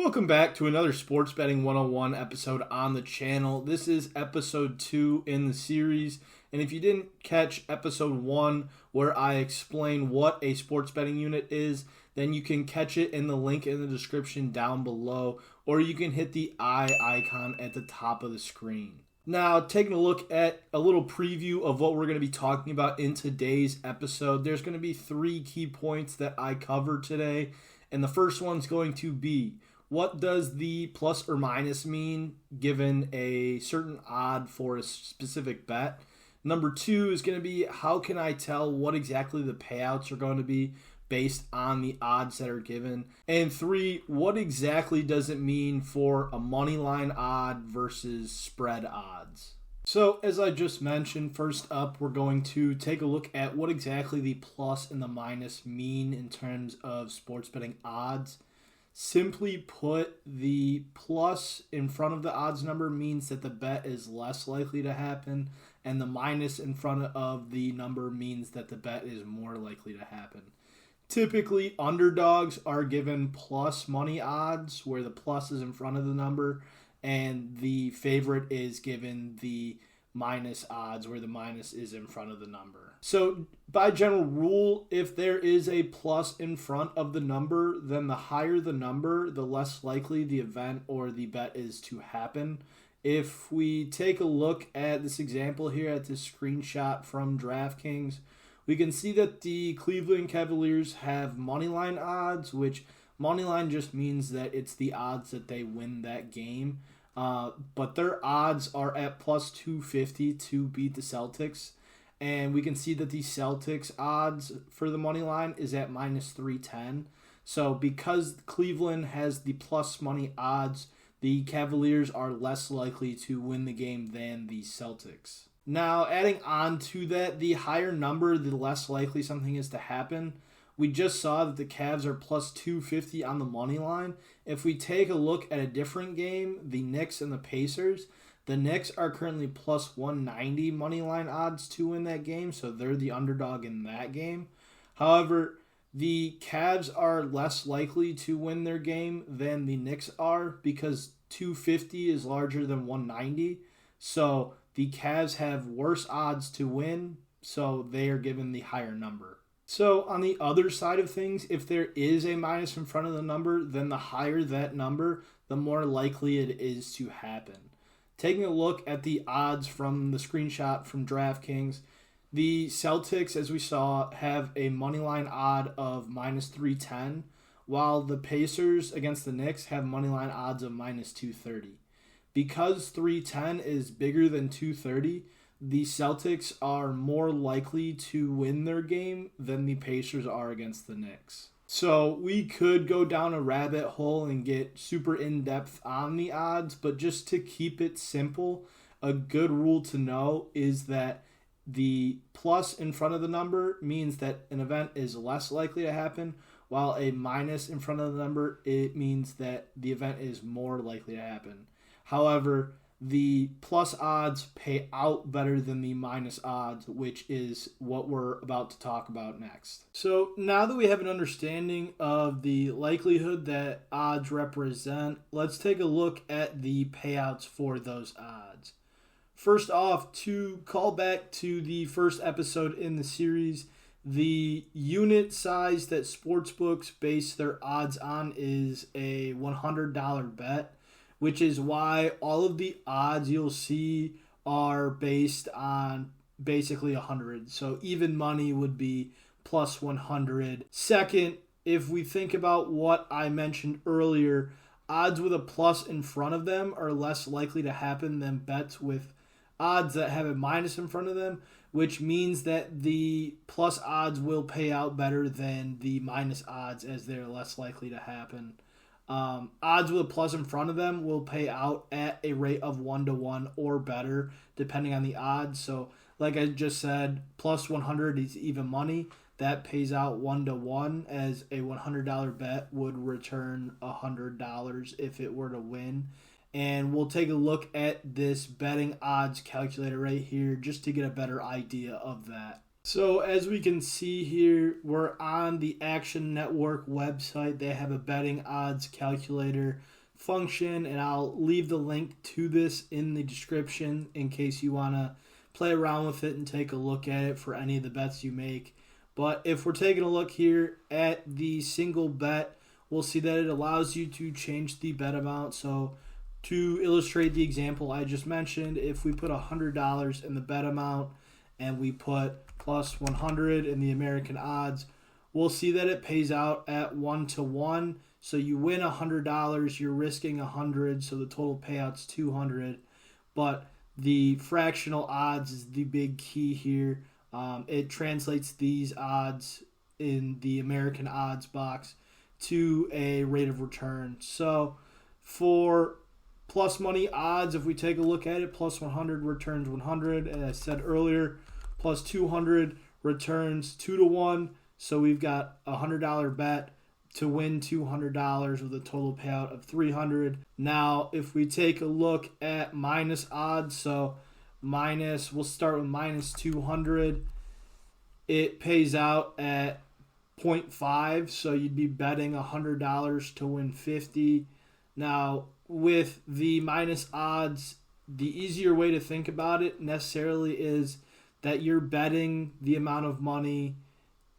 Welcome back to another Sports Betting 101 episode on the channel. This is episode 2 in the series. And if you didn't catch episode 1 where I explain what a sports betting unit is, then you can catch it in the link in the description down below, or you can hit the eye icon at the top of the screen. Now, taking a look at a little preview of what we're going to be talking about in today's episode, there's going to be 3 key points that I cover today. And the first one's going to be, what does the plus or minus mean given a certain odd for a specific bet? Number 2 is going to be, how can I tell what exactly the payouts are going to be based on the odds that are given? And 3, what exactly does it mean for a money line odd versus spread odds? So as I just mentioned, first up, we're going to take a look at what exactly the plus and the minus mean in terms of sports betting odds. Simply put, the plus in front of the odds number means that the bet is less likely to happen, and the minus in front of the number means that the bet is more likely to happen. Typically, underdogs are given plus money odds, where the plus is in front of the number, and the favorite is given the minus odds, where the minus is in front of the number. So by general rule, if there is a plus in front of the number, then the higher the number, the less likely the event or the bet is to happen. If we take a look at this example here at this screenshot from DraftKings, we can see that the Cleveland Cavaliers have moneyline odds, which moneyline just means that it's the odds that they win that game. But their odds are at plus 250 to beat the Celtics. And we can see that the Celtics odds for the money line is at minus 310. So because Cleveland has the plus money odds, the Cavaliers are less likely to win the game than the Celtics. Now, adding on to that, the higher number, the less likely something is to happen. We just saw that the Cavs are plus 250 on the money line. If we take a look at a different game, the Knicks and the Pacers, the Knicks are currently plus 190 money line odds to win that game, so they're the underdog in that game. However, the Cavs are less likely to win their game than the Knicks are because 250 is larger than 190. So the Cavs have worse odds to win, so they are given the higher number. So on the other side of things, if there is a minus in front of the number, then the higher that number, the more likely it is to happen. Taking a look at the odds from the screenshot from DraftKings, the Celtics, as we saw, have a moneyline odd of minus 310, while the Pacers against the Knicks have moneyline odds of minus 230. Because 310 is bigger than 230, the Celtics are more likely to win their game than the Pacers are against the Knicks. So we could go down a rabbit hole and get super in-depth on the odds, but just to keep it simple, a good rule to know is that the plus in front of the number means that an event is less likely to happen, while a minus in front of the number, it means that the event is more likely to happen. However, the plus odds pay out better than the minus odds, which is what we're about to talk about next. So now that we have an understanding of the likelihood that odds represent, let's take a look at the payouts for those odds. First off, to call back to the first episode in the series, the unit size that sportsbooks base their odds on is a $100 bet, which is why all of the odds you'll see are based on basically 100. So even money would be plus 100. Second, if we think about what I mentioned earlier, odds with a plus in front of them are less likely to happen than bets with odds that have a minus in front of them, which means that the plus odds will pay out better than the minus odds as they're less likely to happen. Odds with a plus in front of them will pay out at a rate of 1-to-1 or better, depending on the odds. So, like I just said, plus 100 is even money. That pays out 1-to-1, as a $100 bet would return $100 if it were to win. And we'll take a look at this betting odds calculator right here just to get a better idea of that. So as we can see here, we're on the Action Network website. They have a betting odds calculator function, and I'll leave the link to this in the description in case you want to play around with it and take a look at it for any of the bets you make. But if we're taking a look here at the single bet, we'll see that it allows you to change the bet amount. So to illustrate the example I just mentioned, if we put $100 in the bet amount and we put plus 100 in the American odds, we'll see that it pays out at 1-to-1. So you win $100, you're risking 100, so the total payout's 200. But the fractional odds is the big key here. It translates these odds in the American odds box to a rate of return. So for plus money odds, if we take a look at it, plus 100 returns 100. As I said earlier, plus 200 returns 2-to-1. So we've got a $100 bet to win $200 with a total payout of 300. Now, if we take a look at minus odds, so we'll start with minus 200. It pays out at 0.5, so you'd be betting $100 to win 50. Now, with the minus odds, the easier way to think about it necessarily is that you're betting the amount of money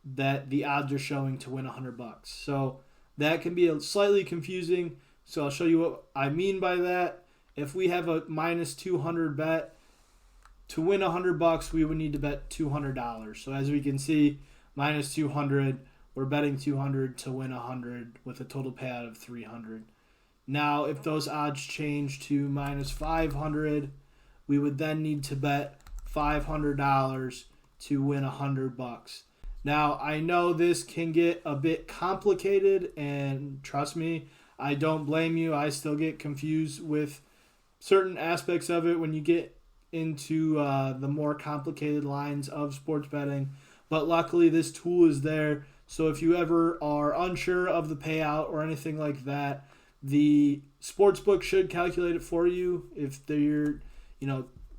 that the odds are showing to win $100. So that can be slightly confusing. So I'll show you what I mean by that. If we have a minus 200 bet, to win $100, we would need to bet $200. So as we can see, minus 200, we're betting 200 to win 100 with a total payout of 300. Now, if those odds change to minus 500, we would then need to bet $500 to win $100. Now, I know this can get a bit complicated, and trust me, I don't blame you. I still get confused with certain aspects of it when you get into the more complicated lines of sports betting. But luckily, this tool is there. So if you ever are unsure of the payout or anything like that, the Sportsbook should calculate it for you. If you're,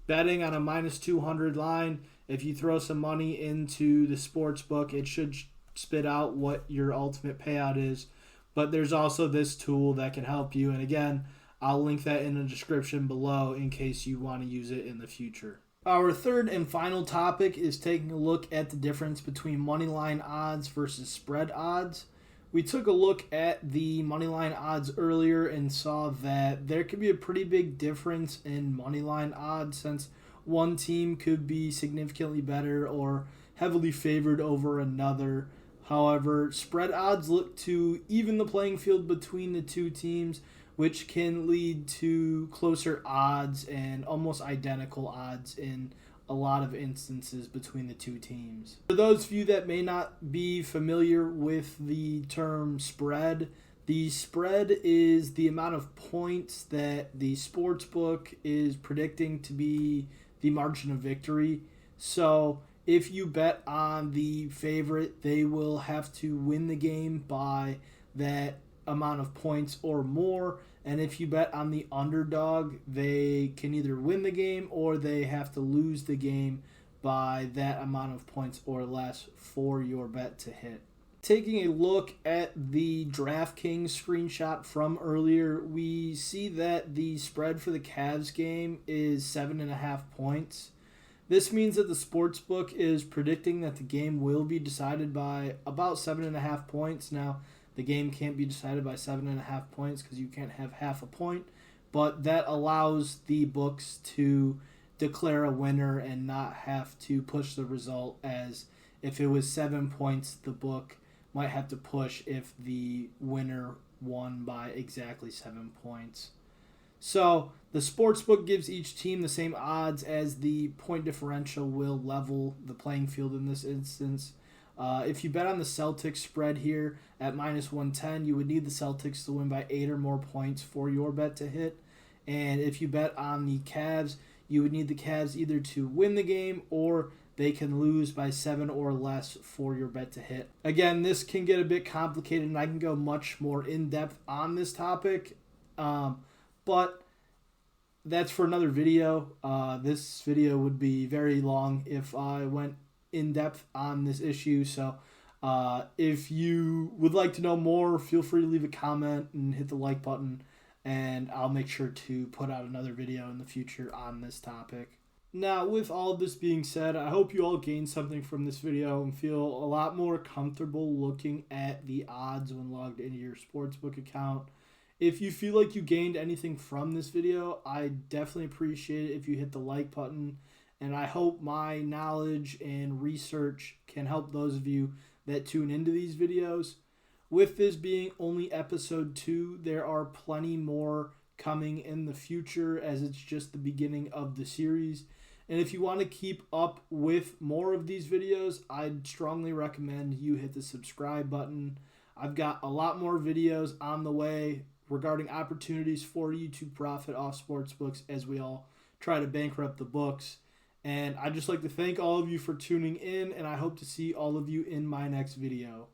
betting on a minus 200 line, if you throw some money into the Sportsbook, it should spit out what your ultimate payout is. But there's also this tool that can help you. And again, I'll link that in the description below in case you want to use it in the future. Our third and final topic is taking a look at the difference between moneyline odds versus spread odds. We took a look at the moneyline odds earlier and saw that there could be a pretty big difference in moneyline odds since one team could be significantly better or heavily favored over another. However, spread odds look to even the playing field between the two teams, which can lead to closer odds and almost identical odds in a lot of instances between the two teams. For those of you that may not be familiar with the term spread, the spread is the amount of points that the sportsbook is predicting to be the margin of victory. So if you bet on the favorite, they will have to win the game by that amount of points or more. And if you bet on the underdog, they can either win the game or they have to lose the game by that amount of points or less for your bet to hit. Taking a look at the DraftKings screenshot from earlier, we see that the spread for the Cavs game is 7.5 points. This means that the sportsbook is predicting that the game will be decided by about 7.5 points. Now, the game can't be decided by 7.5 points because you can't have half a point, but that allows the books to declare a winner and not have to push the result, as if it was 7 points, the book might have to push if the winner won by exactly 7 points. So the sportsbook gives each team the same odds, as the point differential will level the playing field in this instance. If you bet on the Celtics spread here at minus 110, you would need the Celtics to win by 8 or more points for your bet to hit. And if you bet on the Cavs, you would need the Cavs either to win the game or they can lose by 7 or less for your bet to hit. Again, this can get a bit complicated, and I can go much more in-depth on this topic, but that's for another video. This video would be very long if I went in depth on this issue. So if you would like to know more, feel free to leave a comment and hit the like button, and I'll make sure to put out another video in the future on this topic. Now, with all of this being said, I hope you all gained something from this video and feel a lot more comfortable looking at the odds when logged into your Sportsbook account. If you feel like you gained anything from this video, I definitely appreciate it if you hit the like button, and I hope my knowledge and research can help those of you that tune into these videos. With this being only episode 2, there are plenty more coming in the future, as it's just the beginning of the series. And if you want to keep up with more of these videos, I'd strongly recommend you hit the subscribe button. I've got a lot more videos on the way regarding opportunities for you to profit off sportsbooks as we all try to bankrupt the books. And I'd just like to thank all of you for tuning in, and I hope to see all of you in my next video.